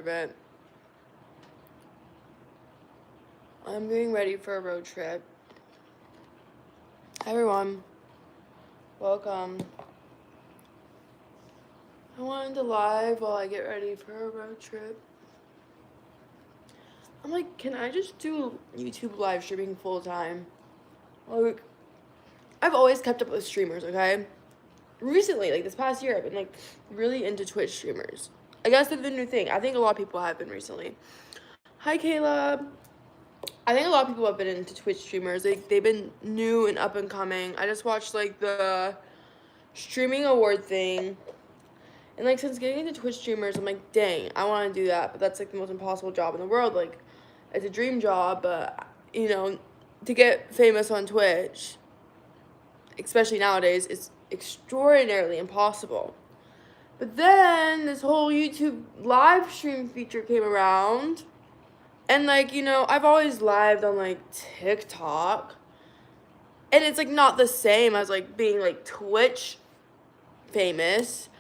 event. I'm getting ready for a road trip. Hi everyone, welcome. I wanted to live while I get ready for a road trip. I'm like, can I just do YouTube live streaming full time? Like, I've always kept up with streamers, okay? Recently, like this past year, I've been like really into Twitch streamers. I guess that's the new thing. I think a lot of people have been recently. Hi Caleb. I think a lot of people have been into Twitch streamers. They've been new and up and coming. I just watched like the streaming award thing. And like since getting into Twitch streamers, I'm like, dang, I want to do that. But that's like the most impossible job in the world. Like, it's a dream job, but you know, to get famous on Twitch, especially nowadays, it's extraordinarily impossible. But then this whole YouTube live stream feature came around. And like, you know, I've always lived on like TikTok. And it's like not the same as like being like Twitch famous.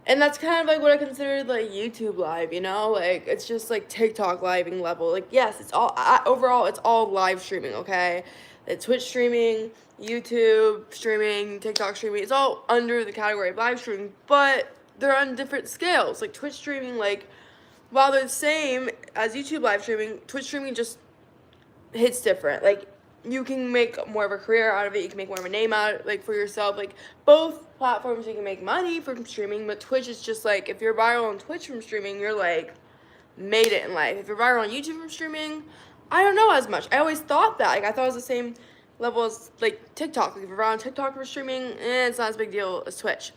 And that's kind of like what I consider like YouTube live, you know? Like it's just like TikTok living level. Like yes, it's all overall it's all live streaming, okay? It's Twitch streaming, YouTube streaming, TikTok streaming. It's all under the category of live streaming, but they're on different scales. Like Twitch streaming, like while they're the same as YouTube live streaming, Twitch streaming just hits different. Like you can make more of a career out of it. You can make more of a name out of it, like for yourself. Like both platforms you can make money from streaming, but Twitch is just like if you're viral on Twitch from streaming, you're like made it in life. If you're viral on YouTube from streaming, I don't know as much. I always thought that. Like I thought it was the same level as like TikTok. Like if you're viral on TikTok for streaming, it's not as big deal as Twitch.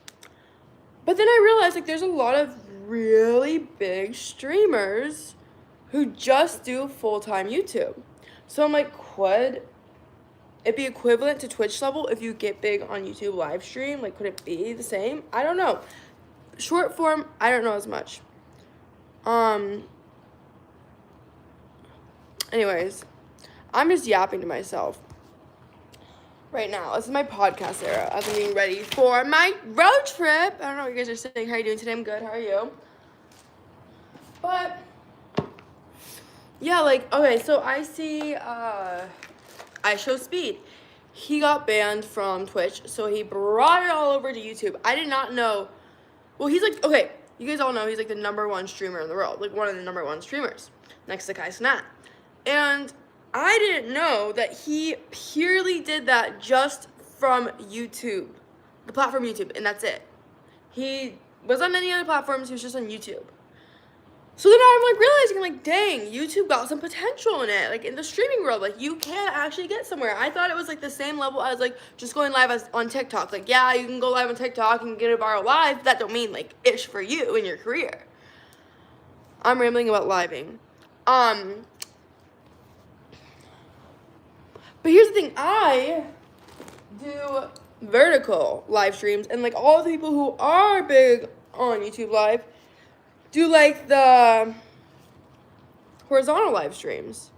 But then I realized like there's a lot of really big streamers who just do full-time YouTube. So I'm like, could it be equivalent to Twitch level if you get big on YouTube live stream? Like, could it be the same? I don't know. Short form, I don't know as much. Anyways, I'm just yapping to myself right now. This is my podcast era. I've been getting ready for my road trip. I don't know what you guys are saying. How are you doing today? I'm good. How are you? But yeah, like, okay, so I see I Show Speed. He got banned from Twitch, so he brought it all over to YouTube. I did not know. Well, he's like, okay, you guys all know he's like the #1 streamer in the world, like one of the #1 streamers, next to Kai Cenat. And I didn't know that he purely did that just from YouTube, the platform YouTube, and that's it. He was on any other platforms, he was just on YouTube. So then I'm like realizing, like, dang, YouTube got some potential in it, like in the streaming world, like you can actually get somewhere. I thought it was like the same level as like just going live as on TikTok. Like, yeah, you can go live on TikTok and get a viral live, but that don't mean like ish for you in your career. I'm rambling about living. But here's the thing, I do vertical live streams, and like all the people who are big on YouTube live do like the horizontal live streams.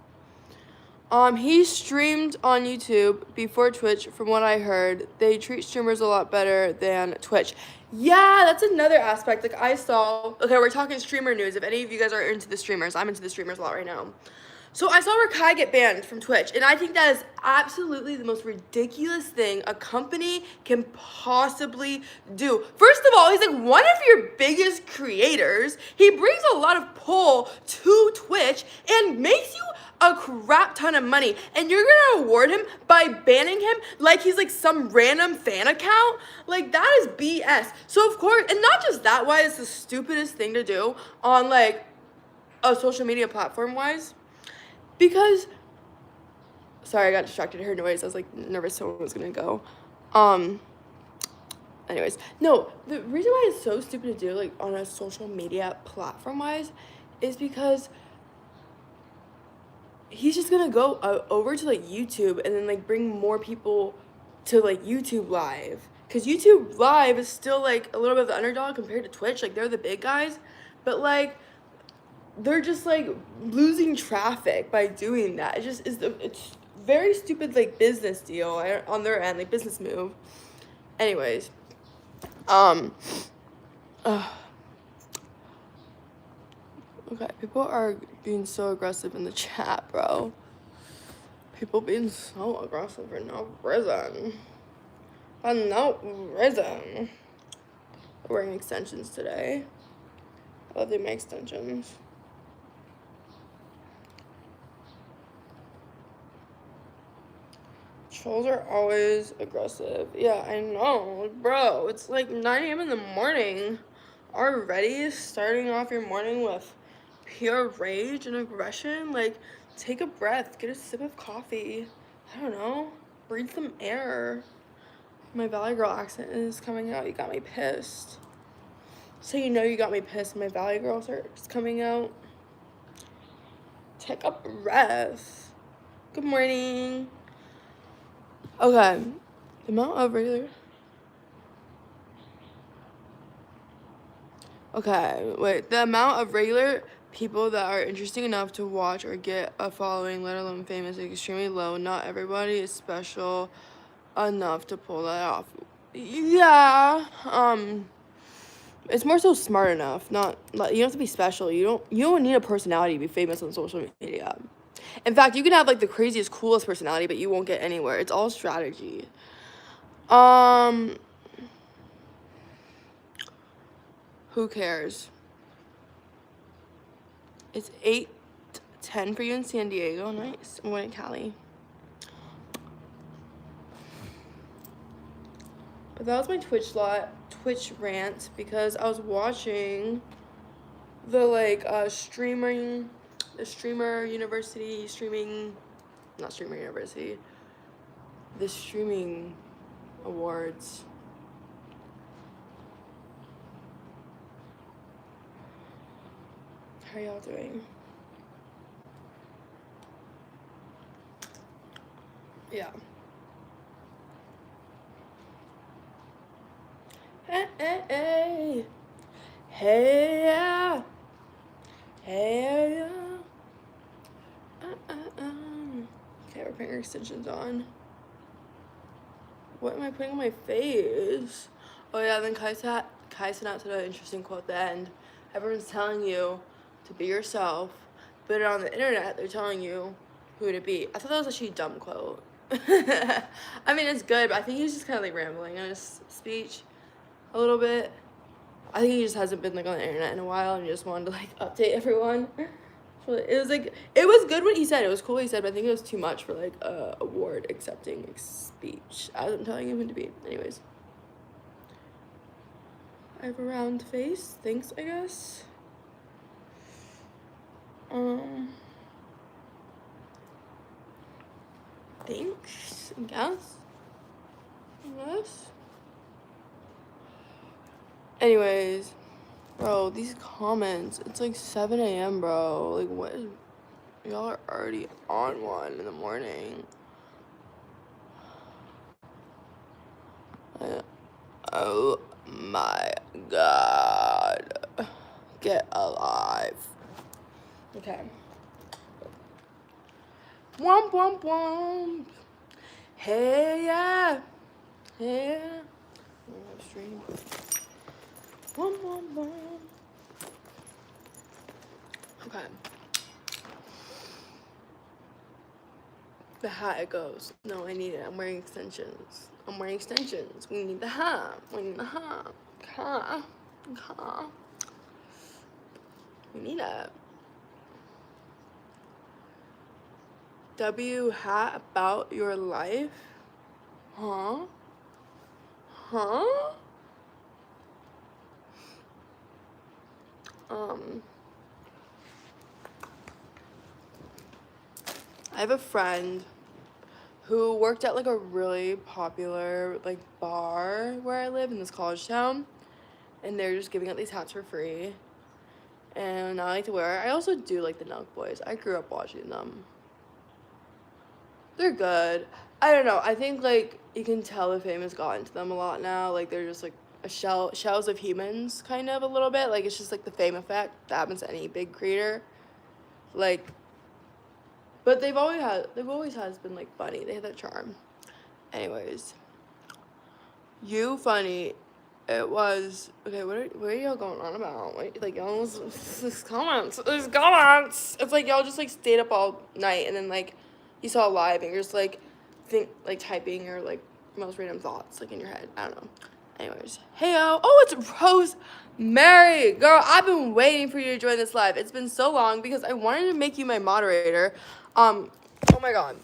He streamed on YouTube before Twitch. From what I heard, they treat streamers a lot better than Twitch. Yeah, that's another aspect. Like I saw, okay, we're talking streamer news. If any of you guys are into the streamers, I'm into the streamers a lot right now. So I saw Rakai get banned from Twitch, and I think that is absolutely the most ridiculous thing a company can possibly do. First of all, he's like one of your biggest creators. He brings a lot of pull to Twitch and makes you a crap ton of money, and you're gonna reward him by banning him like he's like some random fan account? Like that is BS. So of course, and not just that, why it's the stupidest thing to do on like a social media platform wise. Because, sorry, I got distracted. I heard noise. I was like nervous someone was gonna go. Anyways, no, the reason why it's so stupid to do like on a social media platform wise is because he's just gonna go over to like YouTube and then like bring more people to like YouTube live. Cause YouTube live is still like a little bit of the underdog compared to Twitch. Like they're the big guys, but like they're just like losing traffic by doing that. It just is it's very stupid like business deal on their end, like business move. Anyways, Okay, people are being so aggressive in the chat, bro. People being so aggressive for no reason. For no reason. I'm wearing extensions today. I love doing my extensions. Trolls are always aggressive. Yeah, I know. Bro, it's like 9 a.m. in the morning. Already starting off your morning with pure rage and aggression. Like, take a breath. Get a sip of coffee. I don't know. Breathe some air. My Valley Girl accent is coming out. You got me pissed. So you know you got me pissed. My Valley Girl starts coming out. Take a breath. Good morning. Okay. The amount of regular... Okay, wait. The amount of regular people that are interesting enough to watch or get a following, let alone famous, is extremely low. Not everybody is special enough to pull that off. Yeah. It's more so smart enough. Not you don't have to be special. You don't need a personality to be famous on social media. In fact, you can have like the craziest, coolest personality, but you won't get anywhere. It's all strategy. Who cares? It's 8:10 for you in San Diego. Nice. I'm going to Cali. But that was my Twitch rant because I was watching the streamer university not streamer university, the streaming awards. How are y'all doing? Yeah. Hey, hey, hey. Hey, yeah. Hey, yeah. Okay, we're putting our extensions on. What am I putting on my face? Oh yeah, then Kai sent out to the interesting quote at the end. Everyone's telling you to be yourself, but on the internet, they're telling you who to be. I thought that was actually a dumb quote. I mean, it's good, but I think he's just kind of like rambling on his speech a little bit. I think he just hasn't been like on the internet in a while and he just wanted to like update everyone. So it was good what he said. It was cool what he said, but I think it was too much for like a award accepting speech as I'm telling him who to be. Anyways. I have a round face. Thanks, I guess. Thanks, I guess. Anyways, bro, these comments, it's like 7 a.m., bro. Like, what is... Y'all are already on one in the morning. Oh my god. Get alive. Okay. Womp, womp, womp. Hey, yeah. Hey, yeah. Stream. Womp, womp, womp. Okay. The hat, it goes. No, I need it. I'm wearing extensions. We need the hat. We need it. W hat about your life? Huh? I have a friend who worked at like a really popular like bar where I live in this college town, and they're just giving out these hats for free, and I like to wear it. I also do like the Nelk Boys. I grew up watching them. They're good. I don't know. I think like you can tell the fame has gotten to them a lot now. Like they're just like shells of humans, kind of a little bit. Like it's just like the fame effect that happens to any big creator. Like, but they've always been like funny. They have that charm. Anyways, you funny. It was okay. What are y'all going on about? Like y'all, there's comments. There's comments. It's like y'all just like stayed up all night and then like you saw live and you're just like typing your like most random thoughts like in your head. I don't know. Anyways, heyo. Oh, it's Rose Mary, girl. I've been waiting for you to join this live. It's been so long because I wanted to make you my moderator. Oh my god.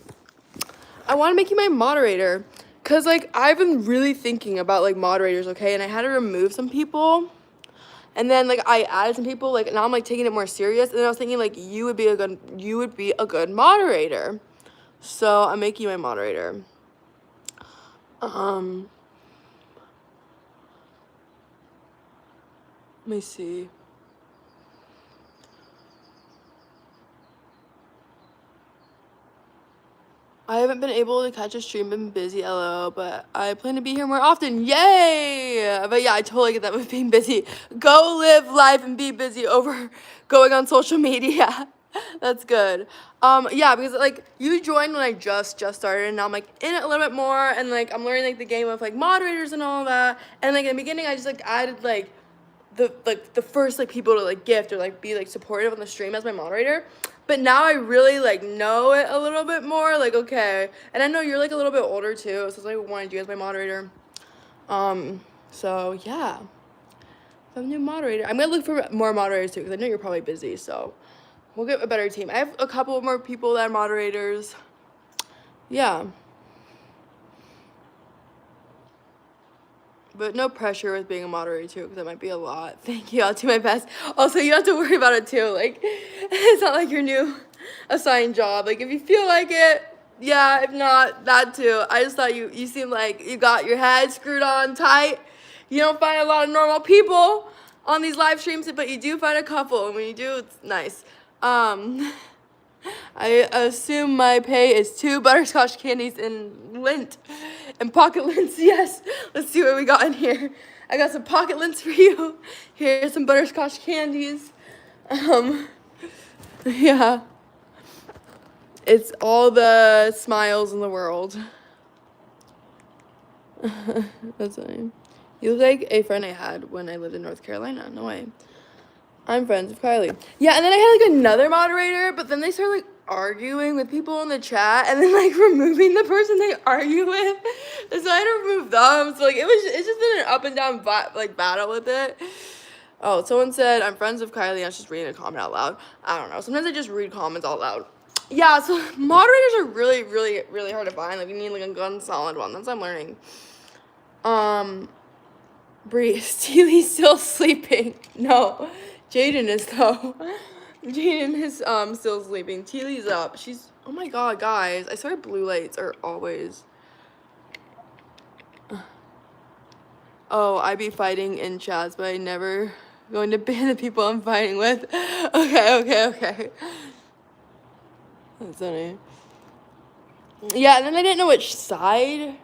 I want to make you my moderator. Because, like, I've been really thinking about, like, moderators, okay? And I had to remove some people. And then, like, I added some people. Like, now I'm, like, taking it more serious. And then I was thinking, like, you would be a good moderator. So, I'm making you my moderator. Let me see. I haven't been able to catch a stream, been busy, LOL, but I plan to be here more often. Yay! But yeah, I totally get that with being busy. Go live life and be busy over going on social media. That's good. Yeah, because like you joined when I just started, and now I'm like in it a little bit more, and like I'm learning like the game of like moderators and all that. And like in the beginning, I just like added like the first like people to like gift or like be like supportive on the stream as my moderator. But now I really like know it a little bit more, like okay. And I know you're like a little bit older too, so I wanted you as my moderator. So yeah. I'm a new moderator. I'm gonna look for more moderators too, because I know you're probably busy, so we'll get a better team. I have a couple more people that are moderators. Yeah. But no pressure with being a moderator too, because that might be a lot. Thank you. I'll do my best. Also, you don't have to worry about it too. Like, it's not like your new assigned job. Like, if you feel like it, yeah. If not, that too. I just thought you seem like you got your head screwed on tight. You don't find a lot of normal people on these live streams, but you do find a couple. And when you do, it's nice. I assume my pay is 2 butterscotch candies and lint. And pocket lints, yes. Let's see what we got in here. I got some pocket lints for you. Here's some butterscotch candies. Yeah. It's all the smiles in the world. That's funny. You look like a friend I had when I lived in North Carolina. No way. I'm friends with Kylie. Yeah, and then I had like another moderator, but then they started like arguing with people in the chat and then like removing the person they argue with. So I had to remove them. So like it's just been an up and down battle with it. Oh, someone said I'm friends with Kylie. I was just reading a comment out loud. I don't know. Sometimes I just read comments out loud. Yeah, so moderators are really, really, really hard to find. Like you need like a good solid one. That's what I'm learning. Bree, Steely's still sleeping. No. Jaden is though. Jaden is still sleeping. Teely's up. She's oh my god, guys. I swear blue lights are always. Oh, I be fighting in chats, but I never going to ban the people I'm fighting with. Okay. That's funny. Yeah, and then I didn't know which side,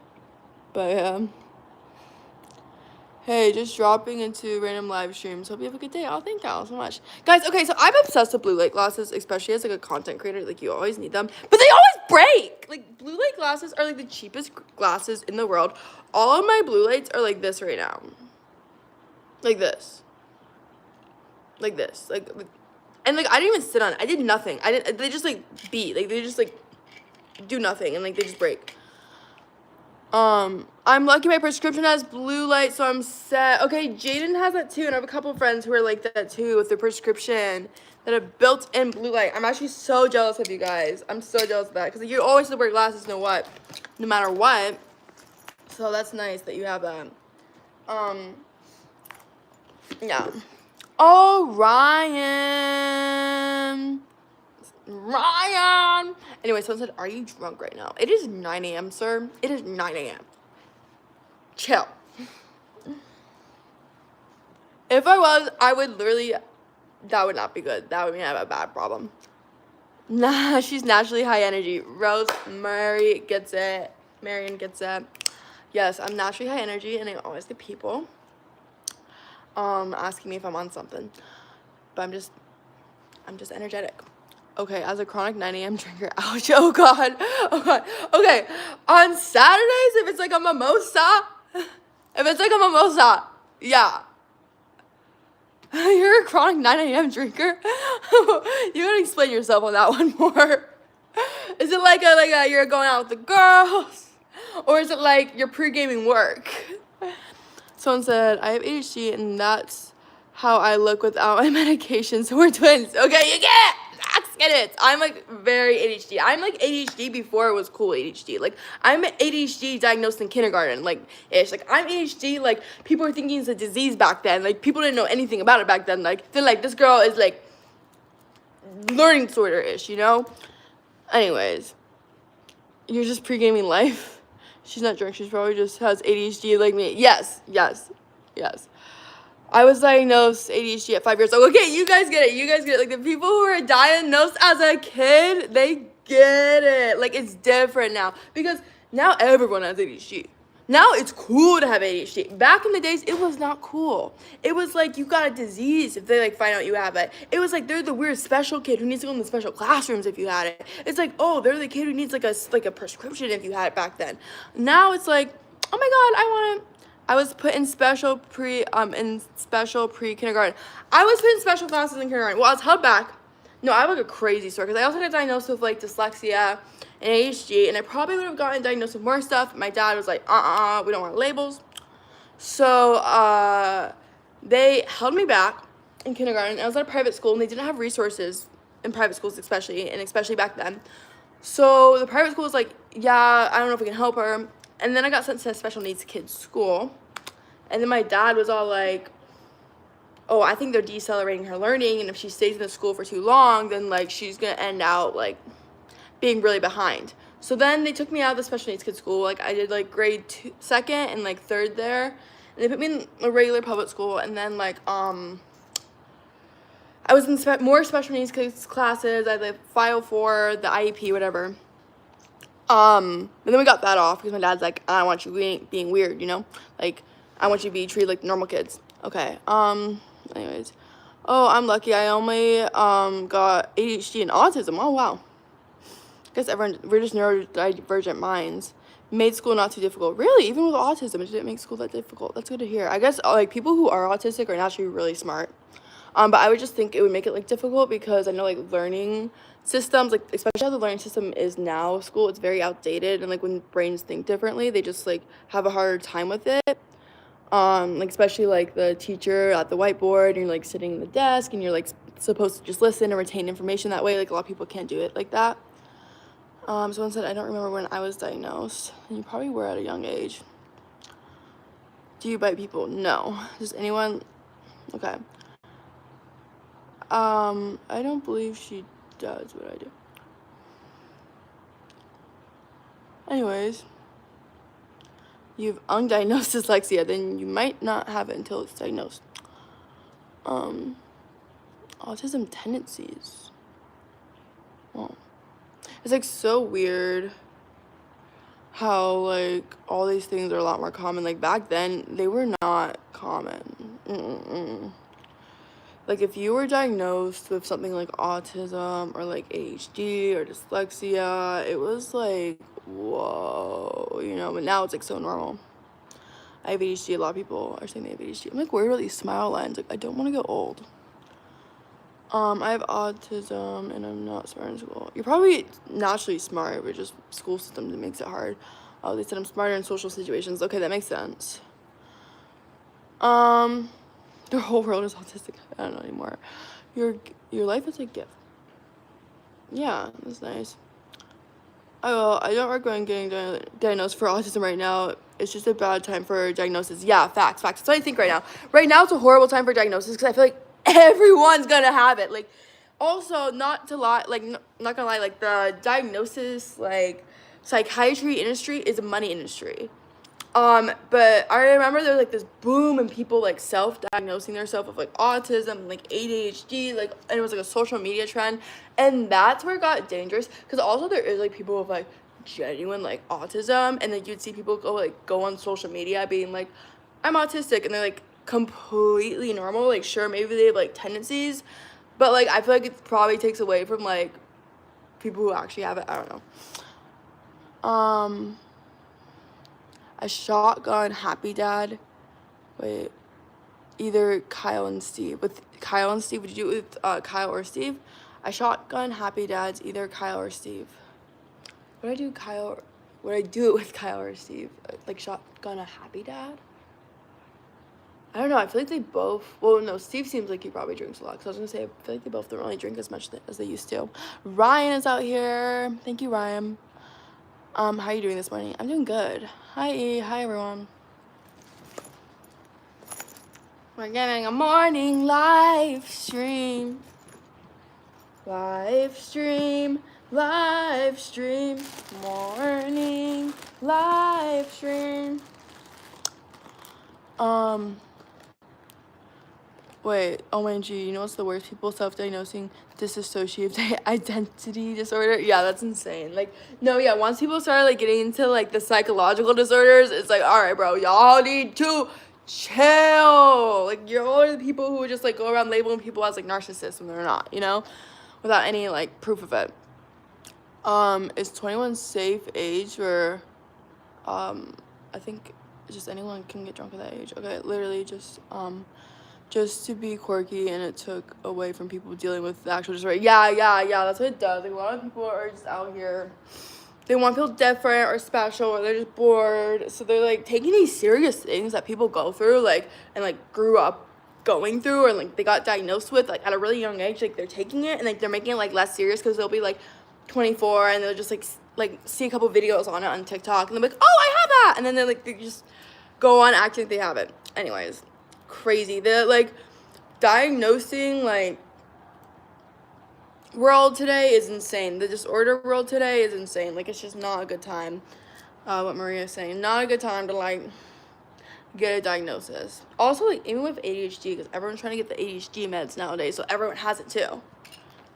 but hey, just dropping into random live streams. Hope you have a good day. Oh, thank y'all so much. Guys, okay, so I'm obsessed with blue light glasses, especially as, like, a content creator. Like, you always need them. But they always break! Like, blue light glasses are, like, the cheapest glasses in the world. All of my blue lights are like this right now. Like this. Like this. Like, and, like, I didn't even sit on it. I did nothing. They just, like, beat. Like, they just, like, do nothing. And, like, they just break. I'm lucky my prescription has blue light, so I'm set. Okay, Jaden has that too, and I have a couple friends who are like that too with their prescription that have built-in blue light. I'm actually so jealous of you guys. I'm so jealous of that because you always have to wear glasses no matter what. So that's nice that you have that. Yeah. Oh, Ryan. Anyway, someone said, are you drunk right now? It is 9 a.m., sir. It is 9 a.m. Chill. If I was, I would literally, that would not be good. That would mean I have a bad problem. Nah, she's naturally high energy. Rose Mary gets it. Marion gets it. Yes, I'm naturally high energy, and I always get people asking me if I'm on something. But I'm just energetic. Okay, as a chronic 9 a.m. drinker, ouch, oh god. Okay, on Saturdays, if it's like a mimosa, Yeah. You're a chronic 9 a.m. drinker? You gotta explain yourself on that one more. Is it like a you're going out with the girls? Or is it like you're pre-gaming work? Someone said, I have ADHD and that's how I look without my medication, so we're twins. Okay, you get it! Get it. I'm like very ADHD. I'm like ADHD before it was cool ADHD. Like I'm ADHD diagnosed in kindergarten, like ish. Like I'm ADHD. Like people were thinking it's a disease back then. Like people didn't know anything about it back then. Like they're like, this girl is like learning disorder ish, you know. Anyways, you're just pre-gaming life. She's not drunk. She's probably just has ADHD like me. Yes. I was diagnosed ADHD at 5 years old. Okay, you guys get it. Like, the people who are diagnosed as a kid, they get it. Like, it's different now. Because now everyone has ADHD. Now it's cool to have ADHD. Back in the days, it was not cool. It was like you got a disease if they, like, find out you have it. It was like they're the weird special kid who needs to go in the special classrooms if you had it. It's like, oh, they're the kid who needs, like a prescription if you had it back then. Now it's like, oh, my God, I want it. I was put in special pre-kindergarten. I was put in special classes in kindergarten. Well, I was held back. No, I have like a crazy story because I also got diagnosed with like dyslexia and ADHD, and I probably would have gotten diagnosed with more stuff. My dad was like, we don't want labels. So they held me back in kindergarten. I was at a private school, and they didn't have resources in private schools, especially back then. So the private school was like, yeah, I don't know if we can help her. And then I got sent to a special needs kids school. And then my dad was all like, oh, I think they're decelerating her learning. And if she stays in the school for too long, then, like, she's going to end out, like, being really behind. So then they took me out of the special needs kids school. Like, I did, like, second and, like, third there. And they put me in a regular public school. And then, like, I was in more special needs kids classes. I had, like, 504, the IEP, whatever. But then we got that off because my dad's like, I don't want you being weird, you know? Like, I want you to be treated like normal kids. Okay, anyways. Oh, I'm lucky. I only, got ADHD and autism. Oh, wow. I guess we're just neurodivergent minds. Made school not too difficult. Really? Even with autism, it didn't make school that difficult. That's good to hear. I guess, like, people who are autistic are naturally really smart. But I would just think it would make it, like, difficult because I know, like, learning systems, like, especially how the learning system is now, school, it's very outdated, and, like, when brains think differently, they just, like, have a harder time with it. Like, especially, like, the teacher at the whiteboard, and you're, like, sitting in the desk, and you're, like, supposed to just listen and retain information that way. Like, a lot of people can't do it like that. Someone said, I don't remember when I was diagnosed. And you probably were at a young age. Do you bite people? No. Does anyone? Okay. I don't believe she does what I do. Anyways, you've undiagnosed dyslexia, then you might not have it until it's diagnosed. Autism tendencies. Well, it's like so weird how, like, all these things are a lot more common. Like, back then, they were not common. Like, if you were diagnosed with something like autism or, like, ADHD or dyslexia, it was, like, whoa, you know? But now it's, like, so normal. I have ADHD. A lot of people are saying they have ADHD. I'm, like, worried about these smile lines. Like, I don't want to get old. I have autism, and I'm not smart in school. You're probably naturally smart, but just school system that makes it hard. Oh, they said I'm smarter in social situations. Okay, that makes sense. The whole world is autistic. I don't know anymore. Your life is a gift. Yeah, that's nice. I don't recommend getting diagnosed for autism right now. It's just a bad time for diagnosis. Yeah, facts. That's what I think right now. Right now, it's a horrible time for diagnosis because I feel like everyone's gonna have it. Like, also, not gonna lie, like, the diagnosis, like, psychiatry industry is a money industry. But I remember there was, like, this boom and people, like, self-diagnosing themselves with, like, autism, like, ADHD, like, and it was, like, a social media trend, and that's where it got dangerous, because also there is, like, people with, like, genuine, like, autism, and, like, you'd see people go on social media being, like, I'm autistic, and they're, like, completely normal. Like, sure, maybe they have, like, tendencies, but, like, I feel like it probably takes away from, like, people who actually have it. I don't know. A shotgun happy dad. Wait. either Kyle and Steve. With Kyle and Steve, would you do it with Kyle or Steve? I shotgun happy dads, either Kyle or Steve. Would I do it with Kyle or Steve? Like shotgun a happy dad? I don't know. I feel like they both. Well, no. Steve seems like he probably drinks a lot. Cause I was gonna say I feel like they both don't really drink as much as they used to. Ryan is out here. Thank you, Ryan. How are you doing this morning? I'm doing good. Hi, E. Hi, everyone. We're getting a morning live stream. Live stream. Live stream. Morning live stream. Wait, OMG, you know what's the worst? People self-diagnosing dissociative identity disorder. Yeah, that's insane. Like, no, yeah, once people start, like, getting into, like, the psychological disorders, it's like, all right, bro, y'all need to chill. Like, you're all the people who would just, like, go around labeling people as, like, narcissists when they're not, you know? Without any, like, proof of it. Is 21 safe age for, I think just anyone can get drunk at that age. Okay, literally just to be quirky, and it took away from people dealing with the actual disorder. Yeah, that's what it does. Like, a lot of people are just out here, they want to feel different or special, or they're just bored, so they're, like, taking these serious things that people go through, like, and, like, grew up going through, or, like, they got diagnosed with, like, at a really young age, like, they're taking it, and, like, they're making it, like, less serious, because they'll be, like, 24, and they'll just, like, see a couple videos on it on TikTok, and they'll be like, oh, I have that, and then they just go on acting like they have it. Anyways, crazy. The, like, diagnosing, like, world today is insane. The disorder world today is insane. Like, it's just not a good time. What Maria's saying, not a good time to, like, get a diagnosis. Also, like, even with ADHD, because everyone's trying to get the ADHD meds nowadays, so everyone has it too.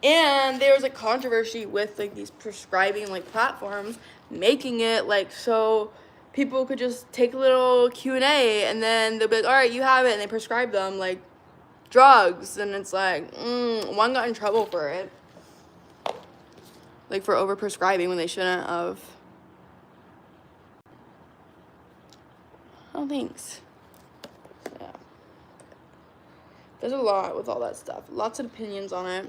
And there was a controversy with, like, these prescribing, like, platforms making it, like, so people could just take a little Q&A, and then they'll be like, all right, you have it, and they prescribe them, like, drugs, and it's like, one got in trouble for it, like, for over-prescribing when they shouldn't have. Oh, thanks. Yeah. There's a lot with all that stuff. Lots of opinions on it.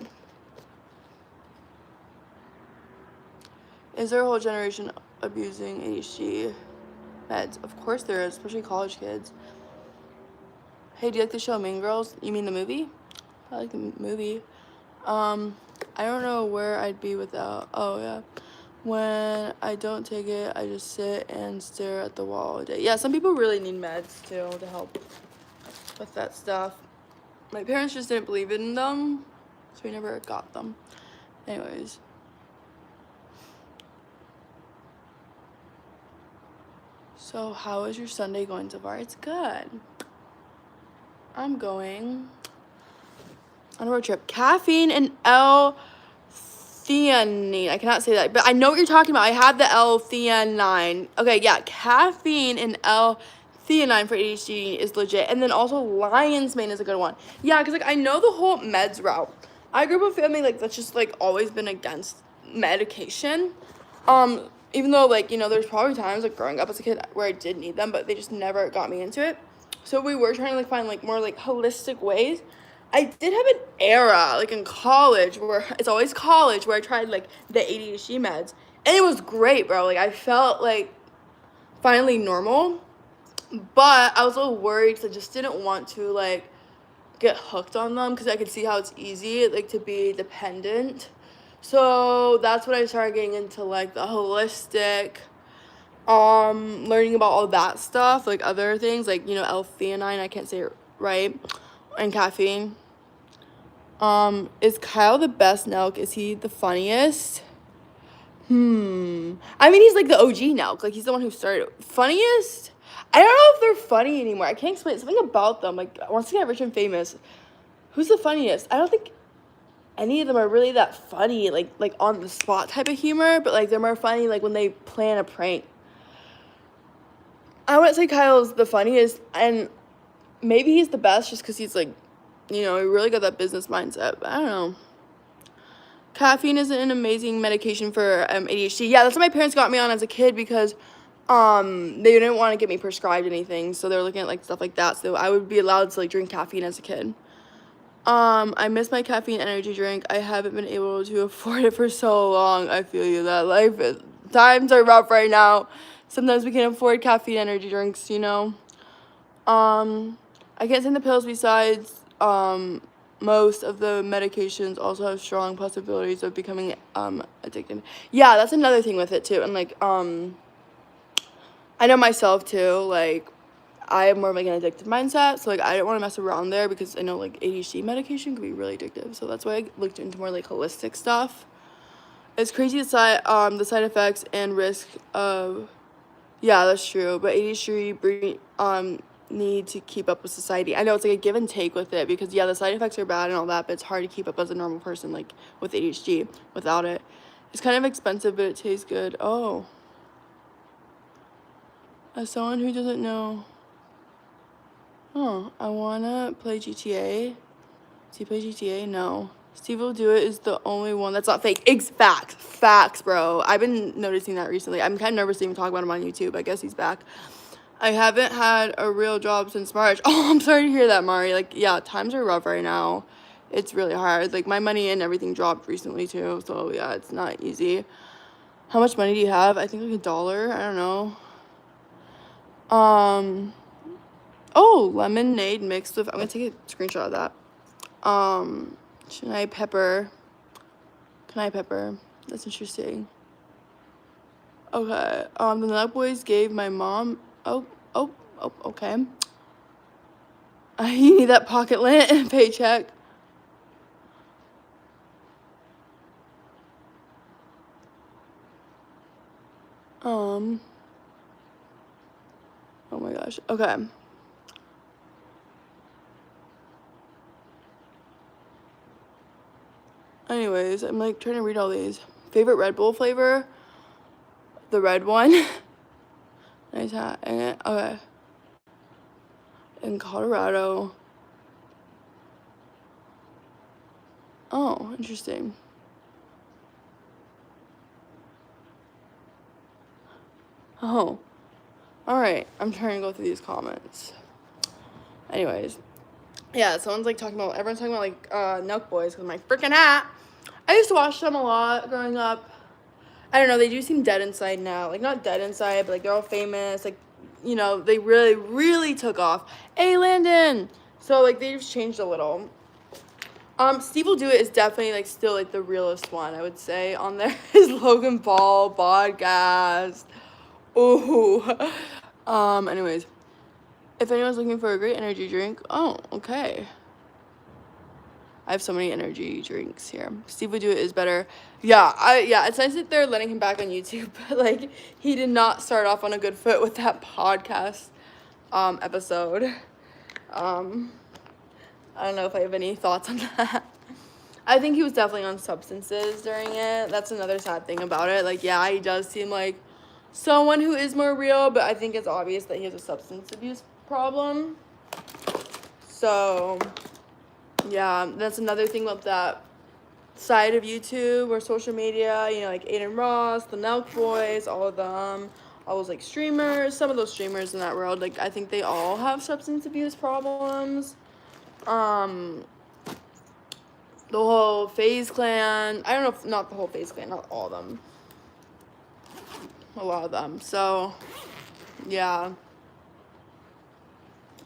Is there a whole generation abusing ADHD meds? Of course there is, especially college kids. Hey, do you like the show Mean Girls? You mean the movie? I like the movie. I don't know where I'd be without. Oh, yeah. When I don't take it, I just sit and stare at the wall all day. Yeah, some people really need meds, too, to help with that stuff. My parents just didn't believe in them, so we never got them. Anyways. So, how is your Sunday going so far? It's good. I'm going on a road trip. Caffeine and L-theanine. I cannot say that, but I know what you're talking about. I have the L-theanine. Okay, yeah, caffeine and L-theanine for ADHD is legit. And then also lion's mane is a good one. Yeah, because, like, I know the whole meds route. I grew up with a family, like, that's just, like, always been against medication. Even though, like, you know, there's probably times, like, growing up as a kid where I did need them, but they just never got me into it. So we were trying to, like, find, like, more, like, holistic ways. I did have an era, like, in college where, it's always college, where I tried, like, the ADHD meds. And it was great, bro. Like, I felt, like, finally normal. But I was a little worried because I just didn't want to, like, get hooked on them because I could see how it's easy, like, to be dependent. So that's when I started getting into, like, the holistic, learning about all that stuff, like, other things, like, you know, L-theanine, I can't say it right, and caffeine. Is Kyle the best Nelk? Is he the funniest? I mean, he's, like, the OG Nelk, like, he's the one who started it. Funniest? I don't know if they're funny anymore. I can't explain something about them, like, once they get rich and famous, who's the funniest? I don't think any of them are really that funny, like on the spot type of humor, but, like, they're more funny, like, when they plan a prank. I wouldn't say Kyle's the funniest, and maybe he's the best just because he's, like, you know, he really got that business mindset, but I don't know. Caffeine is an amazing medication for ADHD. Yeah, that's what my parents got me on as a kid because They didn't want to get me prescribed anything, so they were looking at like stuff like that, so I would be allowed to like drink caffeine as a kid. I miss my caffeine energy drink. I haven't been able to afford it for so long. I feel you. That times are rough right now. Sometimes we can't afford caffeine energy drinks, you know. I can't stand the pills. Besides, most of the medications also have strong possibilities of becoming addicted. Yeah, that's another thing with it too. And like I know myself too, like I have more of like an addictive mindset, so like I didn't want to mess around there because I know like ADHD medication could be really addictive. So that's why I looked into more like holistic stuff. It's crazy the side effects and risk of, yeah, that's true. But ADHD need to keep up with society. I know it's like a give and take with it because yeah, the side effects are bad and all that, but it's hard to keep up as a normal person like with ADHD without it. It's kind of expensive, but it tastes good. Oh, as someone who doesn't know. Oh, I wanna play GTA. Does he play GTA? No. Steve Will Do It is the only one that's not fake. Facts, bro. I've been noticing that recently. I'm kind of nervous to even talk about him on YouTube. I guess he's back. I haven't had a real job since March. Oh, I'm sorry to hear that, Mari. Like, yeah, times are rough right now. It's really hard. Like, my money and everything dropped recently, too. So, yeah, it's not easy. How much money do you have? I think like $1. I don't know. Oh, lemonade mixed with, I'm gonna take a screenshot of that. Can I pepper? That's interesting. Okay. The Nut Boys gave my mom, okay. You need that pocket lint paycheck. Oh my gosh. Okay. Anyways, I'm like trying to read all these. Favorite Red Bull flavor? The red one. Nice hat. Okay. In Colorado. Oh, interesting. Oh. Alright. I'm trying to go through these comments. Anyways. Yeah, everyone's talking about like Nelk Boys with my freaking hat. I used to watch them a lot growing up. I don't know, they do seem dead inside now. Like, not dead inside, but like they're all famous. Like, you know, they really, really took off. Hey, Landon! So like they've changed a little. Steve Will Do It is definitely like still like the realest one, I would say, on there. His Logan Paul podcast. Ooh. Anyways. If anyone's looking for a great energy drink, oh, okay. I have so many energy drinks here. Steve Would Do It is better. Yeah, it's nice that they're letting him back on YouTube, but like he did not start off on a good foot with that podcast episode. I don't know if I have any thoughts on that. I think he was definitely on substances during it. That's another sad thing about it. Like, yeah, he does seem like someone who is more real, but I think it's obvious that he has a substance abuse problem. So yeah, that's another thing about that side of YouTube or social media, you know, like Aiden Ross, the Nelk Boys, all of them, all those like streamers, some of those streamers in that world, like I think they all have substance abuse problems. The whole FaZe Clan, I don't know if not the whole FaZe Clan, not all of them, a lot of them. So yeah,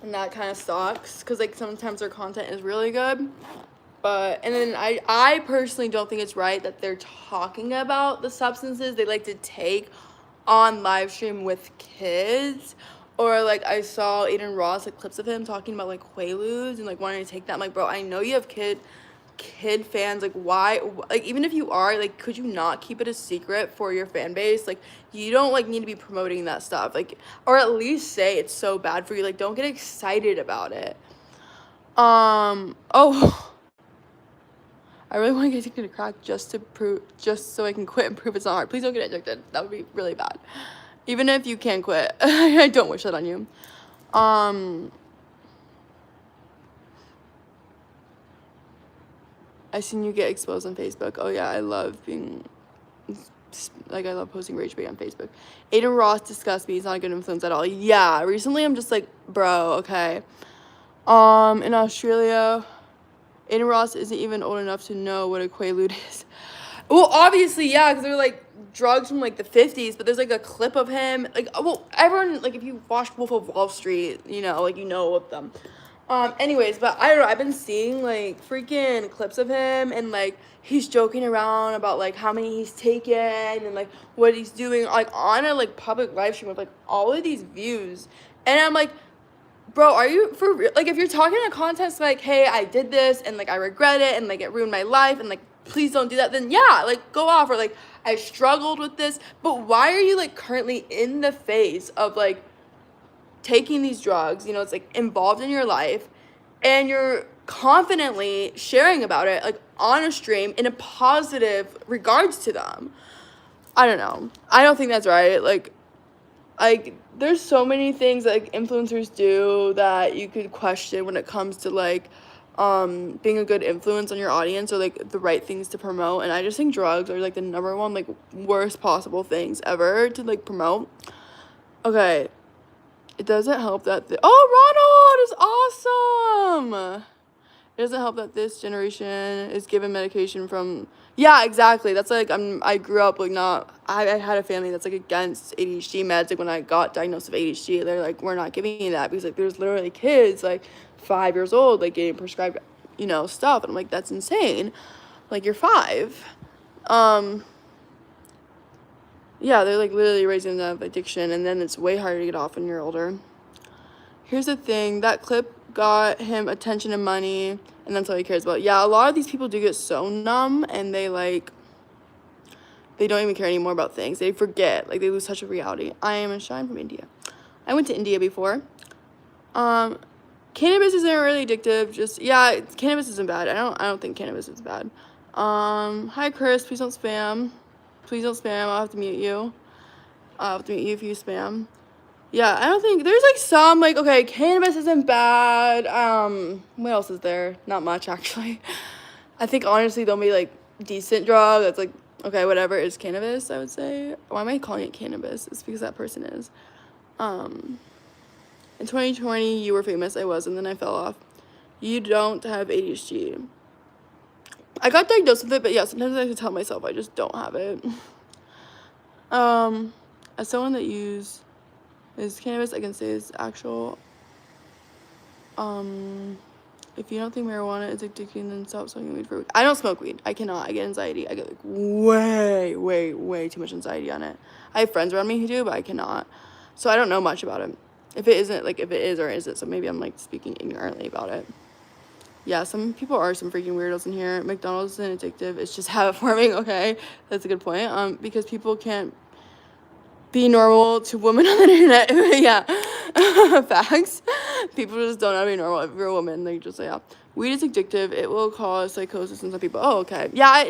and that kind of sucks because like sometimes their content is really good, but and then I personally don't think it's right that they're talking about the substances they like to take on live stream with kids. Or like I saw Aiden Ross, like clips of him talking about like Quaaludes and like wanting to take that. I'm like, bro, I know you have kid fans, like why, like even if you are, like could you not keep it a secret for your fan base? Like you don't like need to be promoting that stuff, like, or at least say it's so bad for you. Like don't get excited about it. Oh, I really want to get addicted to crack just so I can quit and prove it's not hard. Please don't get addicted. That would be really bad. Even if you can quit. I don't wish that on you. I seen you get exposed on Facebook. Oh yeah, I love being like, I love posting rage bait on Facebook. Aiden Ross disgusts me. He's not a good influence at all. Yeah, recently I'm just like, bro, okay. In Australia, Aiden Ross isn't even old enough to know what a Quaalude is. Well, obviously, yeah, because they're, like, drugs from, like, the 50s, but there's, like, a clip of him. Like, well, everyone, like, if you watched Wolf of Wall Street, you know, like, you know of them. Anyways, but I don't know, I've been seeing, like, freaking clips of him, and, like, he's joking around about, like, how many he's taken, and, like, what he's doing, like, on a, like, public live stream with, like, all of these views. And I'm like, bro, are you for real? Like, if you're talking in a context like, hey, I did this, and, like, I regret it, and, like, it ruined my life, and, like, please don't do that, then yeah, like, go off. Or, like, I struggled with this, but why are you, like, currently in the phase of, like, taking these drugs, you know, it's, like, involved in your life, and you're confidently sharing about it, like, on a stream in a positive regards to them? I don't know. I don't think that's right. Like, there's so many things that, like, influencers do that you could question when it comes to, like, being a good influence on your audience, or, like, the right things to promote. And I just think drugs are, like, the number one, like, worst possible things ever to, like, promote. Okay, it doesn't help that Ronald is awesome. It doesn't help that this generation is given medication from, yeah, exactly. That's, like, I grew up, like, I had a family that's, like, against ADHD meds. Like, when I got diagnosed with ADHD, they're like, we're not giving you that, because, like, there's literally kids, like, 5 years old, like, getting prescribed, you know, stuff. And I'm like, that's insane. Like, you're 5. Yeah, they're, like, literally raising them to addiction, and then it's way harder to get off when you're older. Here's the thing, that clip got him attention and money, and that's all he cares about. Yeah, a lot of these people do get so numb, and they, like, they don't even care anymore about things. They forget, like, they lose touch with reality. I am a Shine from India. I went to India before. Cannabis isn't really addictive. Just, yeah, cannabis isn't bad. I don't think cannabis is bad. Hi Chris, please don't spam. Please don't spam. I'll have to mute you. I'll have to mute you if you spam. Yeah, I don't think there's, like, some, like, okay, cannabis isn't bad. What else is there? Not much, actually. I think, honestly, they'll be, like, decent drug that's, like, okay, whatever is cannabis, I would say. Why am I calling it cannabis? It's because that person is. In 2020, you were famous. I was, and then I fell off. You don't have ADHD. I got diagnosed with it, but yeah, sometimes I have to tell myself I just don't have it. As someone that uses cannabis, I can say it's actual. If you don't think marijuana is addicting, then stop smoking weed for a week. I don't smoke weed. I cannot. I get anxiety. I get, like, way too much anxiety on it. I have friends around me who do, but I cannot. So I don't know much about it. If it isn't, like, if it is or isn't, so maybe I'm, like, speaking ignorantly about it. Yeah, some people are some freaking weirdos in here. McDonald's isn't addictive. It's just habit forming. Okay, that's a good point. Because people can't be normal to women on the internet. Yeah, facts. People just don't know how to be normal. If you're a woman, they just say, yeah. Weed is addictive. It will cause psychosis in some people. Oh, okay. Yeah, I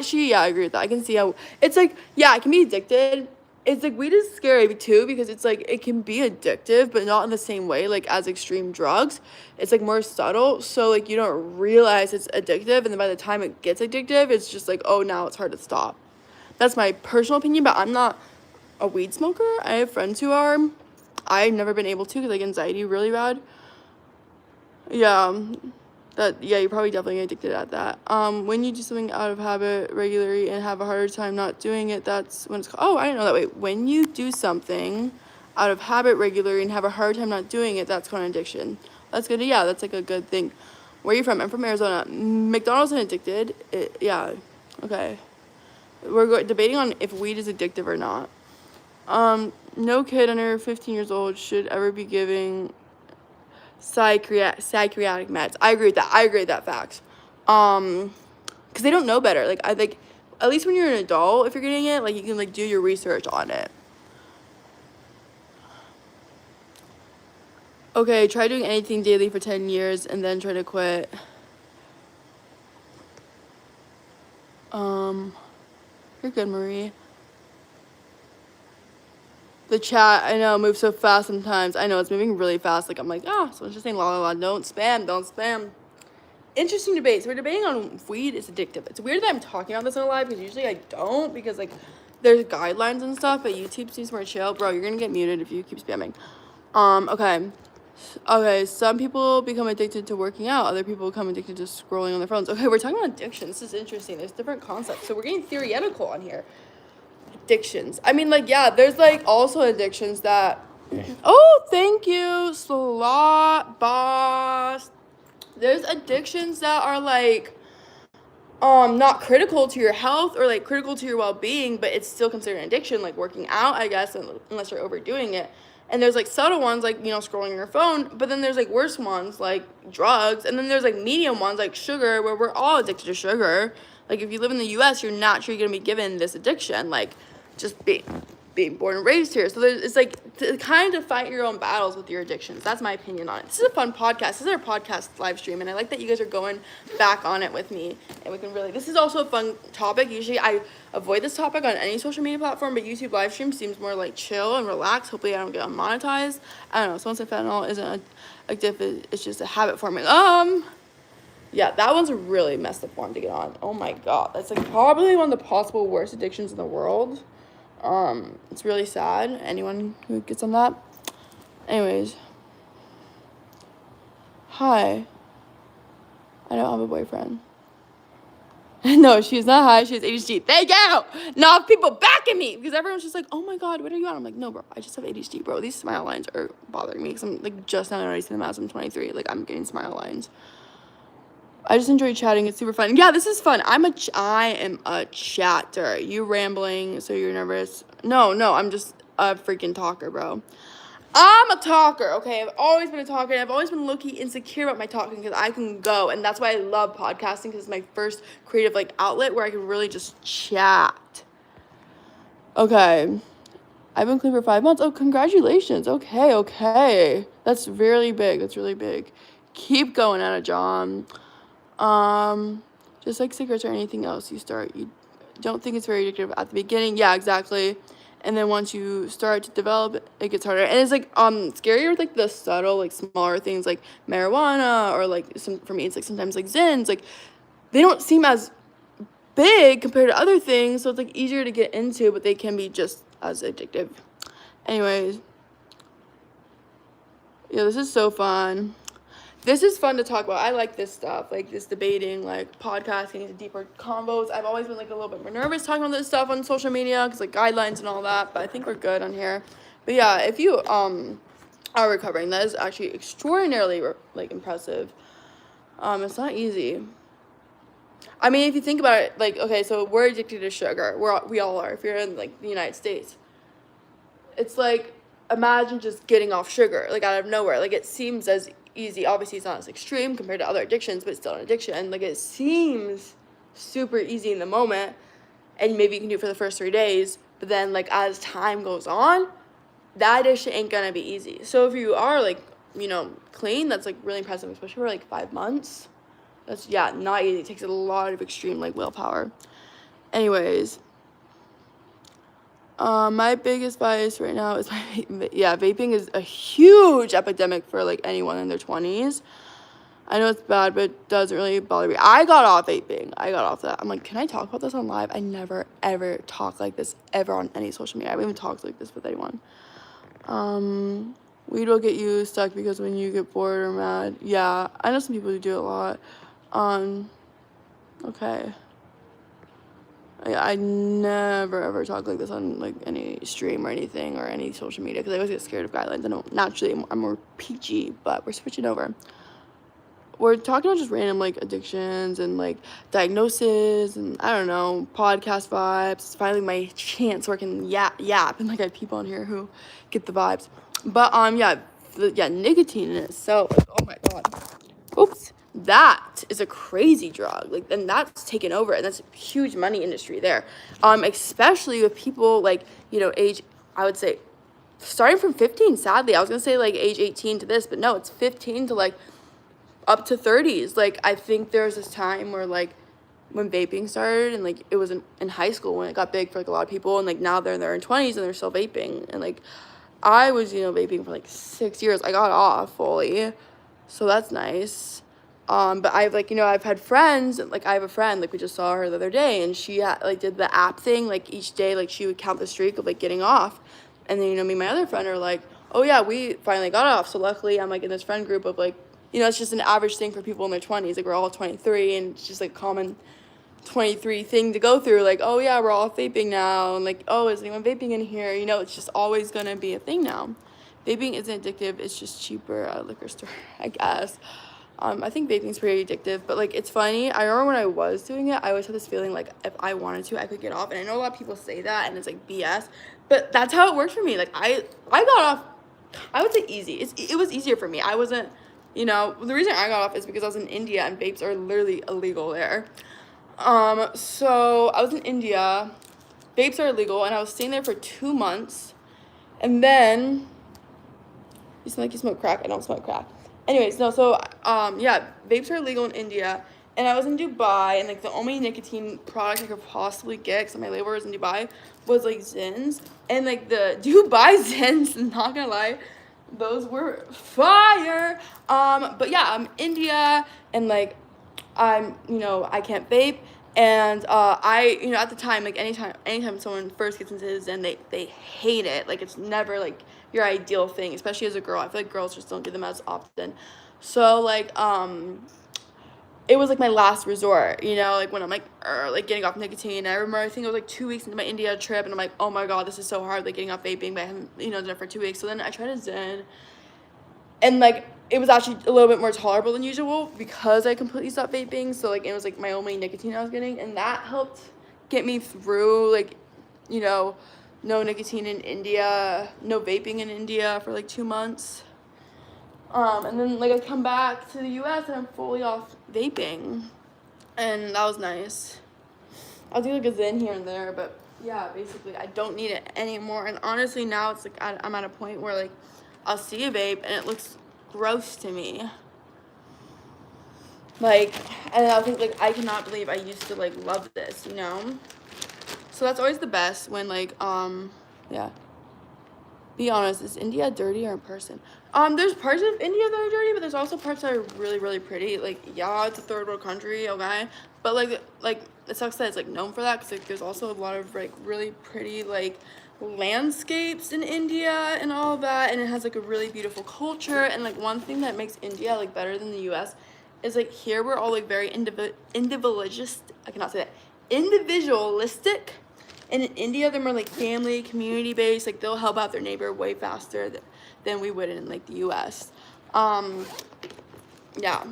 agree with that. I can see how it's, like, yeah, it can be addicted. It's, like, weed is scary, too, because it's, like, it can be addictive, but not in the same way, like, as extreme drugs. It's, like, more subtle, so, like, you don't realize it's addictive, and then by the time it gets addictive, it's just, like, oh, now it's hard to stop. That's my personal opinion, but I'm not a weed smoker. I have friends who are. I've never been able to, because, like, anxiety really bad. Yeah. You're probably definitely addicted at that. When you do something out of habit regularly and have a harder time not doing it, that's when it's called, oh, I didn't know that. Wait, when you do something out of habit regularly and have a hard time not doing it, that's called an addiction. That's good. Yeah, that's, like, a good thing. Where are you from? I'm from Arizona. McDonald's isn't addicted. Yeah. Okay. We're debating on if weed is addictive or not. No kid under 15 years old should ever be giving psychiatric meds. I agree with that fact. Because they don't know better. Like, I think, at least when you're an adult, if you're getting it, like, you can, like, do your research on it. Okay, try doing anything daily for 10 years and then try to quit. You're good, Marie. The chat, I know, moves so fast sometimes. I know, it's moving really fast. Like, I'm like, someone's just saying la la la, don't spam. Interesting debate. So we're debating on if weed is addictive. It's weird that I'm talking about this on live, because usually I don't, because, like, there's guidelines and stuff, but YouTube seems more chill. Bro, you're gonna get muted if you keep spamming. Okay, some people become addicted to working out. Other people become addicted to scrolling on their phones. Okay, we're talking about addiction. This is interesting. There's different concepts. So we're getting theoretical on here. Addictions. I mean, like, yeah, there's, like, also addictions that... Oh, thank you, Slot Boss. There's addictions that are, like... not critical to your health or like critical to your well-being, but it's still considered an addiction, like working out, I guess, unless you're overdoing it. And there's like subtle ones, like, you know, scrolling on your phone, but then there's like worse ones like drugs, and then there's like medium ones like sugar, where we're all addicted to sugar. Like, if you live in the US, you're naturally going to be given this addiction, like just being born and raised here. So it's like to kind of fight your own battles with your addictions. That's my opinion on it. This is a fun podcast. This is our podcast live stream, and I like that you guys are going back on it with me, and we can really, this is also a fun topic. Usually I avoid this topic on any social media platform, but YouTube live stream seems more like chill and relaxed. Hopefully I don't get unmonetized. I don't know. Someone said fentanyl isn't addictive, it's just a habit forming. Yeah, that one's a really messed up one to get on. Oh my god, that's like probably one of the possible worst addictions in the world. It's really sad, anyone who gets on that. Anyways. Hi. I don't have a boyfriend. No, she's not high, she has ADHD. Thank you! Now people backing me! Because everyone's just like, oh my god, what are you on? I'm like, no, bro, I just have ADHD, bro. These smile lines are bothering me. Because I'm, like, just now noticing them as I'm 23. Like, I'm getting smile lines. I just enjoy chatting. It's super fun. Yeah, this is fun. I am a chatter. You rambling, so you're nervous. No, I'm just a freaking talker, bro. I'm a talker, okay? I've always been a talker, and I've always been low-key insecure about my talking because I can go, and that's why I love podcasting, because it's my first creative, like, outlet where I can really just chat. Okay. I've been clean for 5 months. Oh, congratulations. Okay. That's really big. That's really big. Keep going, Anna John. Just like cigarettes or anything else you don't think it's very addictive at the beginning. Yeah, exactly. And then once you start to develop, it gets harder. And it's like scarier with like the subtle, like smaller things like marijuana, or like for me it's like sometimes like Zins. Like, they don't seem as big compared to other things, so it's like easier to get into, but they can be just as addictive. Anyways, yeah, this is so fun. This is fun to talk about. I like this stuff, like this debating, like podcasting, into deeper convos. I've always been like a little bit more nervous talking about this stuff on social media because like guidelines and all that, but I think we're good on here. But yeah, if you are recovering, that is actually extraordinarily like impressive. It's not easy. I mean, if you think about it, like, okay, so we're addicted to sugar. We all are. If you're in like the United States, it's like, imagine just getting off sugar like out of nowhere. Like, it seems as easy. Obviously it's not as extreme compared to other addictions, but it's still an addiction. Like, it seems super easy in the moment, and maybe you can do it for the first 3 days, but then like as time goes on, that addiction ain't gonna be easy. So if you are like, you know, clean, that's like really impressive, especially for like 5 months. That's, yeah, not easy. It takes a lot of extreme like willpower. Anyways, my biggest bias right now is vaping is a huge epidemic for like anyone in their 20s. I know it's bad, but it doesn't really bother me. I got off vaping. I got off that. I'm like, can I talk about this on live? I never ever talk like this ever on any social media. I haven't even talked like this with anyone. Weed will get you stuck because when you get bored or mad. Yeah, I know some people who do it a lot. Okay. I never ever talk like this on like any stream or anything or any social media because I always get scared of guidelines. I know naturally I'm more PG, but we're switching over. We're talking about just random like addictions and like diagnosis and I don't know, podcast vibes. It's finally my chance where I can yap and like I have people on here who get the vibes. But nicotine in itself, like, oh my god. Oops. That is a crazy drug, like, and that's taken over, and that's a huge money industry there, especially with people like, you know, age, I would say starting from 15. Sadly, I was gonna say like age 18 to this, but no, it's 15 to like up to 30s. Like, I think there was this time where like when vaping started, and like it was in high school when it got big for like a lot of people, and like now they're in their 20s and they're still vaping. And like I was, you know, vaping for like 6 years. I got off fully, so that's nice. But I've like, I've had friends, like I have a friend, like we just saw her the other day, and she like did the app thing, like each day, like she would count the streak of like getting off. And then, me and my other friend are like, oh yeah, we finally got off. So luckily I'm like in this friend group of like, it's just an average thing for people in their 20s. Like we're all 23, and it's just like common 23 thing to go through. Like, oh yeah, we're all vaping now. And like, oh, is anyone vaping in here? It's just always going to be a thing now. Vaping isn't addictive. It's just cheaper at a liquor store, I guess. I think vaping's pretty addictive, but like it's funny. I remember when I was doing it, I always had this feeling like if I wanted to, I could get off. And I know a lot of people say that, and it's like BS, but that's how it worked for me. Like I got off, I would say easy. It was easier for me. I wasn't, the reason I got off is because I was in India and vapes are literally illegal there. So I was in India, vapes are illegal, and I was staying there for 2 months, and then you sound like you smoke crack. I don't smoke crack. Anyways, no, so, yeah, vapes are illegal in India, and I was in Dubai, and, like, the only nicotine product I could possibly get, because my label was in Dubai, was, like, Zins, and, like, the Dubai Zins, not gonna lie, those were fire. But, yeah, I'm India, and, like, I can't vape, and, at the time, like, anytime someone first gets into Zen, they hate it. Like, it's never, like, your ideal thing, especially as a girl. I feel like girls just don't do them as often. So, like, it was, like, my last resort, like, when I'm, like, getting off nicotine. I remember, I think it was, like, 2 weeks into my India trip, and I'm like, oh, my God, this is so hard, like, getting off vaping, but I haven't, done it for 2 weeks. So then I tried a Zen, and, like, it was actually a little bit more tolerable than usual because I completely stopped vaping. So, like, it was, like, my only nicotine I was getting, and that helped get me through, like, no nicotine in India, no vaping in India for, like, 2 months. And then, like, I come back to the U.S. and I'm fully off vaping, and that was nice. I'll do, like, a Zen here and there, but, yeah, basically, I don't need it anymore. And honestly, now it's, like, I'm at a point where, like, I'll see a vape, and it looks gross to me. Like, and I'll think, like, I cannot believe I used to, like, love this, So that's always the best when, like, yeah. Be honest, is India dirty or in person? There's parts of India that are dirty, but there's also parts that are really, really pretty. Like, yeah, it's a third world country, okay? But, like, it sucks that it's, like, known for that, because, like, there's also a lot of, like, really pretty, like, landscapes in India and all of that, and it has, like, a really beautiful culture. And, like, one thing that makes India, like, better than the U.S. is, like, here we're all, like, very individualistic. And in India, they're more, like, family, community-based. Like, they'll help out their neighbor way faster than we would in, like, the U.S. Yeah.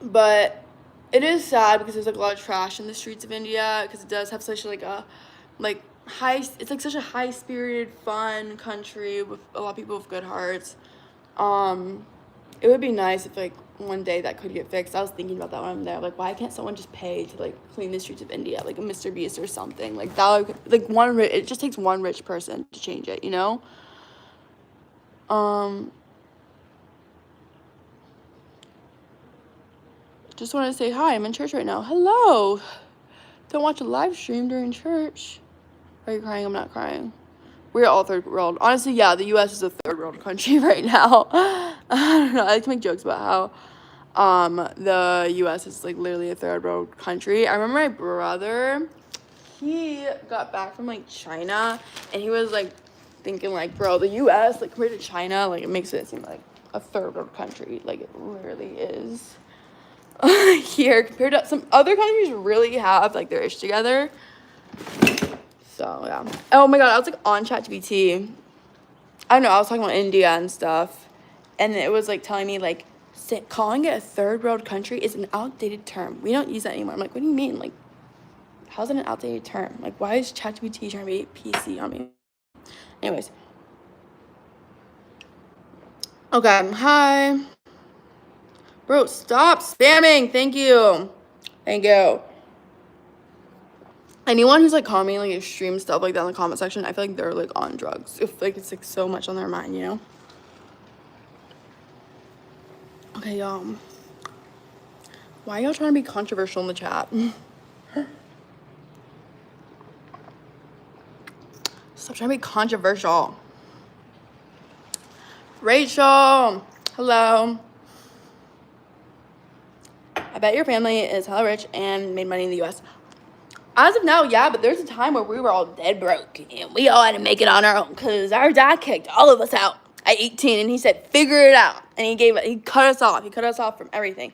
But it is sad because there's, like, a lot of trash in the streets of India, because it does have such, like, a, like, it's, like, such a high-spirited, fun country with a lot of people with good hearts. It would be nice if, like, one day that could get fixed. I was thinking about that when I'm there. Like, why can't someone just pay to, like, clean the streets of India, like a Mr. Beast or something? Like, that, like, it just takes one rich person to change it, Just want to say hi. I'm in church right now. Hello. Don't watch a live stream during church. Are you crying? I'm not crying. We're all third world. Honestly, yeah, the U.S. is a third world country right now. I don't know. I like to make jokes about how the U.S. is, like, literally a third world country. I remember my brother, he got back from, like, China, and he was, like, thinking, like, bro, the U.S., like, compared to China, like, it makes it seem like a third world country. Like, it literally is. Here, compared to some other countries really have, like, their ish together. So, yeah. Oh, my God, I was, like, on ChatGPT. I don't know, I was talking about India and stuff, and it was, like, telling me, like, calling it a third world country is an outdated term. We don't use that anymore. I'm like, what do you mean? Like, how's it an outdated term? Like, why is ChatGPT trying to be PC on me? Anyways. Okay, hi. Bro, stop spamming. Thank you. Thank you. Anyone who's, like, commenting, like, extreme stuff like that in the comment section, I feel like they're, like, on drugs. If, like, it's, like, so much on their mind, Okay, why are y'all trying to be controversial in the chat? Stop trying to be controversial. Rachel, hello. bet your family is hella rich and made money in the U.S. As of now, yeah, but there's a time where we were all dead broke and we all had to make it on our own because our dad kicked all of us out at 18 and he said, figure it out. And he cut us off. He cut us off from everything.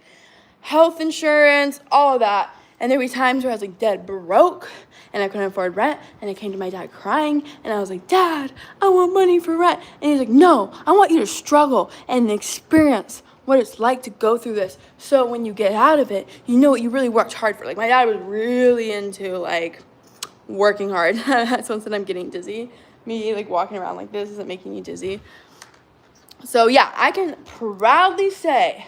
Health insurance, all of that. And there were times where I was like dead broke and I couldn't afford rent. And I came to my dad crying and I was like, Dad, I want money for rent. And he's like, no, I want you to struggle and experience what it's like to go through this. So when you get out of it, you know what you really worked hard for. Like my dad was really into like working hard. Someone said I'm getting dizzy. Me like walking around like this isn't making you dizzy. So yeah, I can proudly say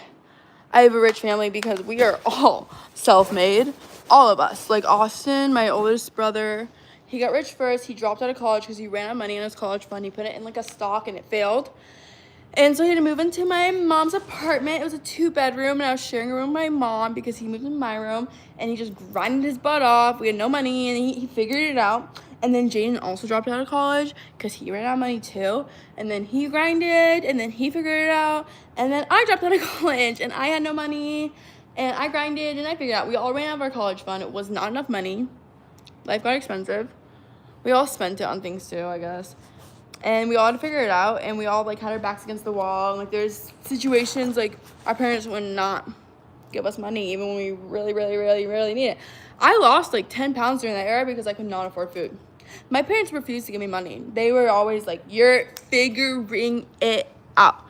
I have a rich family because we are all self-made. All of us. Like Austin, my oldest brother, he got rich first. He dropped out of college because he ran out of money in his college fund. He put it in like a stock and it failed. And so he had to move into my mom's apartment. It was a 2-bedroom, and I was sharing a room with my mom because he moved in my room, and he just grinded his butt off. We had no money, and he figured it out. And then Jaden also dropped out of college because he ran out of money too. And then he grinded, and then he figured it out. And then I dropped out of college, and I had no money, and I grinded, and I figured it out. We all ran out of our college fund. It was not enough money. Life got expensive. We all spent it on things too, I guess. And we all had to figure it out, and we all like had our backs against the wall. And, like there's situations like our parents would not give us money even when we really, really, really, really need it. I lost like 10 pounds during that era because I could not afford food. My parents refused to give me money. They were always like, you're figuring it out.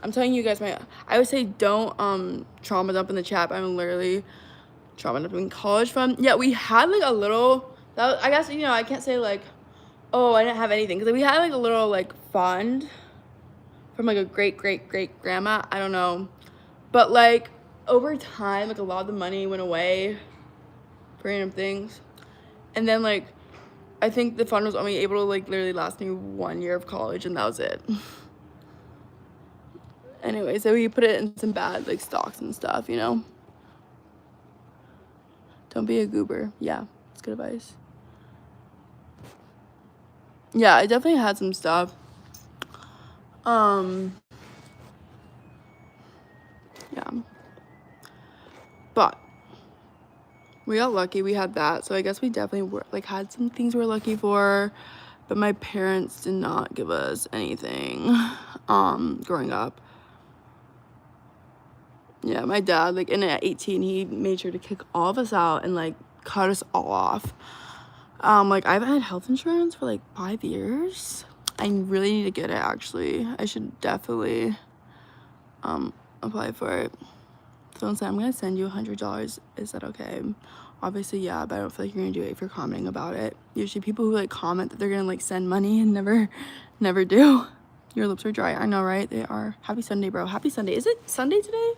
I'm telling you guys, I would say don't trauma dump in the chat. I'm literally trauma dumping college fund. Yeah, we had like a little, I guess, you know, I can't say like, oh, I didn't have anything, because we had like a little like fund from like a great grandma, I don't know, but like over time like a lot of the money went away for random things, and then like I think the fund was only able to like literally last me 1 year of college, and that was it. Anyway, so we put it in some bad like stocks and stuff, you know. Don't be a goober. Yeah, it's good advice. Yeah, I definitely had some stuff. Yeah. But we got lucky. We had that. So I guess we definitely were like had some things we're lucky for. But my parents did not give us anything growing up. Yeah, my dad, like, and at 18, he made sure to kick all of us out and like cut us all off. Like I haven't had health insurance for like 5 years. I really need to get it, actually. I should definitely apply for it. Someone said, I'm gonna send you $100. Is that okay? Obviously, yeah, but I don't feel like you're gonna do it if you're commenting about it. Usually people who like comment that they're gonna like send money and never do. Your lips are dry. I know, right? They are. Happy Sunday, bro. Happy Sunday. Is it Sunday today?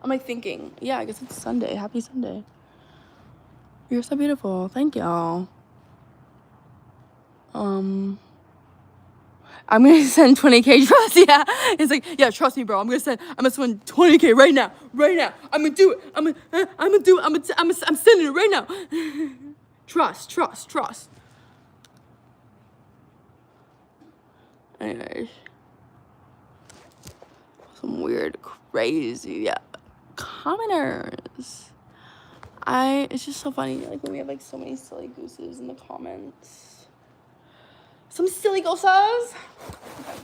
I'm like thinking, yeah, I guess it's Sunday. Happy Sunday. You're so beautiful. Thank y'all. I'm gonna send 20K, trust. Yeah, it's like, yeah, trust me, bro. I'm gonna send 20K right now. I'm gonna do it. I'm sending it right now. Trust. Anyways, some weird, crazy, commenters. It's just so funny, like, when we have, like, so many silly gooses in the comments. Some silly gooses. Okay.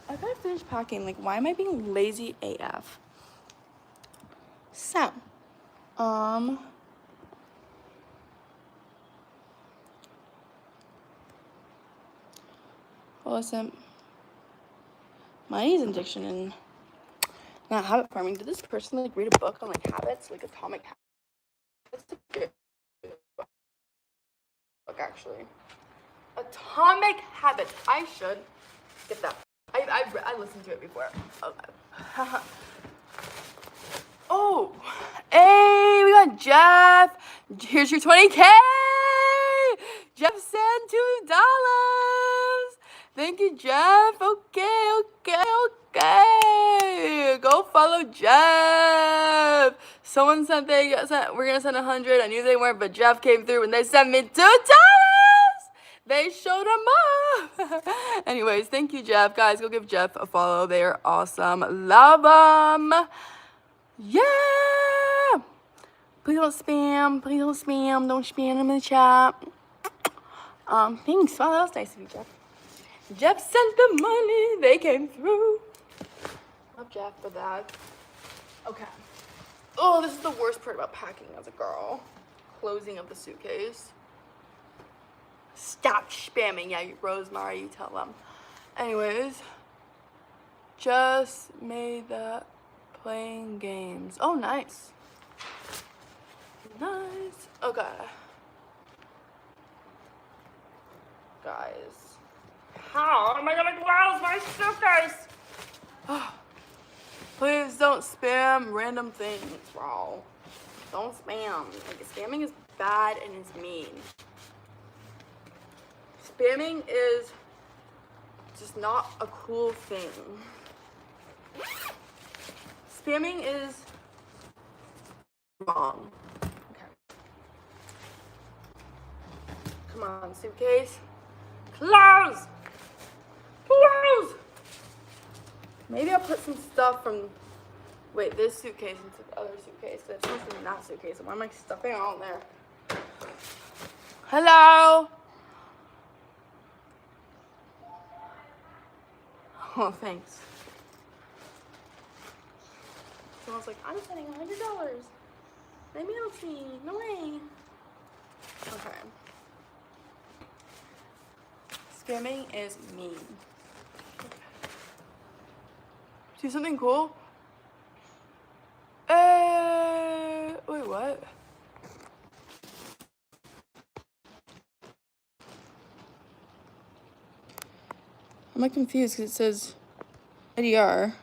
I gotta finish packing. Like, why am I being lazy AF? So, well, listen, money is addiction and not habit forming. Did this person, like, read a book on, like, habits, like, Atomic Habits? That's a good book, actually. Atomic Habits. I should get that. I listened to it before. Okay. Oh, hey, we got Jeff. Here's your 20K. Jeff sent $2. Thank you, Jeff. Okay. Go follow Jeff. Someone said we're gonna send 100. I knew they weren't, but Jeff came through and they sent me $2. They showed them up. Anyways, thank you, Jeff. Guys, go give Jeff a follow. They are awesome. Love them. Yeah! Please don't spam. Please don't spam. Don't spam them in the chat. Thanks. Wow, that was nice of you, Jeff. Jeff sent the money. They came through. Love Jeff for that. Okay. Oh, this is the worst part about packing as a girl. Closing of the suitcase. Stop spamming. Yeah, Rosemary, you tell them. Anyways. Just made that playing games. Oh, nice. Nice. Okay. Guys. How am I gonna close my suitcase? Oh. Please don't spam random things, bro. Don't spam. Like, spamming is bad and it's mean. Spamming is just not a cool thing. Spamming is wrong. Okay. Come on, suitcase. Close! Close! Maybe I'll put some stuff from, wait, this suitcase into the other suitcase. That's supposed to be in that suitcase. So why am I stuffing it all in there? Hello? Oh, thanks. Someone's like, I'm spending $100. Let me help me. No way. Okay. Spamming is mean. See something cool? Wait, what? I'm like confused because it says IDR.